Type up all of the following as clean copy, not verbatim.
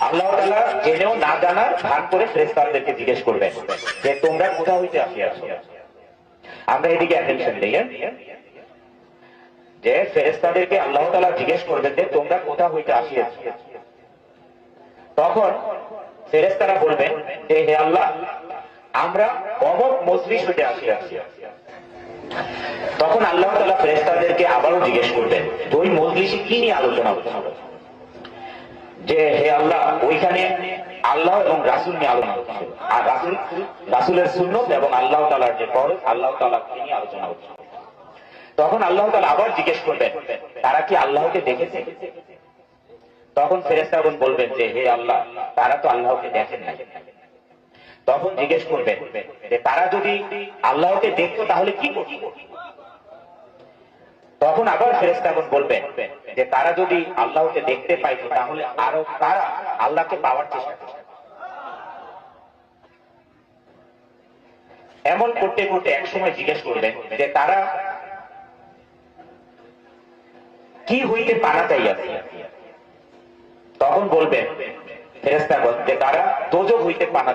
আল্লাহ তাআলা জেনেও না জানার ভান করে ফেরেশতাদেরকে জিজ্ঞেস করবেন যে তোমরা কোথা হইতে আসিয়াছো। আমরা এদিকে অ্যাটেনশন দেই, যে ফেরেশতাদেরকে আল্লাহ তাআলা জিজ্ঞেস করবেন যে তোমরা কোথা হইতে আসিয়াছো। তখন ফেরেশতারা বলবেন যে হে আল্লাহ, আমরা অমুক মজলিস হইতে আসিয়াছি। তখন আল্লাহ তাআলা ফেরেশতাদেরকে আবারও জিজ্ঞেস করবেন ওই মজলিসে কি নিয়ে আলোচনা হচ্ছে, যে হে আল্লাহ ওইখানে আল্লাহ এবং রাসূল নিয়ে আলোচনা হচ্ছে, আর রাসূলের সুন্নাত এবং আল্লাহ তাআলার যে ফরজ আল্লাহ তাআলা নিয়ে আলোচনা হচ্ছে। তখন আল্লাহ তাআলা আবার জিজ্ঞেস করবেন তারা কি আল্লাহকে দেখেছে। তখন ফেরেশতাগণ বলবেন যে হে আল্লাহ, তারা তো আল্লাহকে দেখেন নাই। তখন জিজ্ঞেস করবেন যে তারা যদি আল্লাহকে দেখতো তাহলে কি করত। তখন আবার ফেরেশতাগণ বলবেন যে তারা যদি আল্লাহকে দেখতে পাইতো তাহলে আরো তারা আল্লাহকে পাওয়ার চেষ্টা করত। এমন করতে করতে একসময় জিজ্ঞেস করবেন যে তারা কি হইতে পানা চাইয়াছে। তখন বলবেন ফেরেশতাগণ যে তারা দোজখ হইতে পানা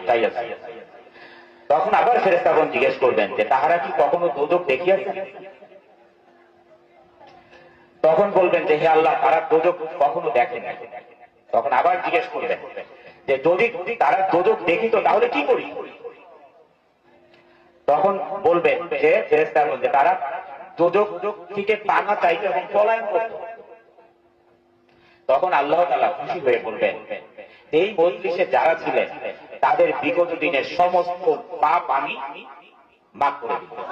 চাইয়াছে। তখন আবার ফেরেশতাগণ জিজ্ঞেস করবেন যে তাহারা কি কখনো দোজখ দেখিয়াছে। তখন বলবেন যে হে আল্লাহ, তারা দোজখ কখনো দেখে নাই। তখন আবার জিজ্ঞেস করবেন যে যদি তারা দোজখ দেখিত তাহলে কি করি। তখন বলবেন যে ফেরেশতাগণ যে তারা দোজখ থেকে পানা চাইতো এবং পলায়ন করত। তখন আল্লাহ তাআলা খুশি হয়ে বলবেন এই মজলিসে যারা ছিলেন তাদের বিগত দিনের সমস্ত পাপ আমি মাফ করে দিলাম।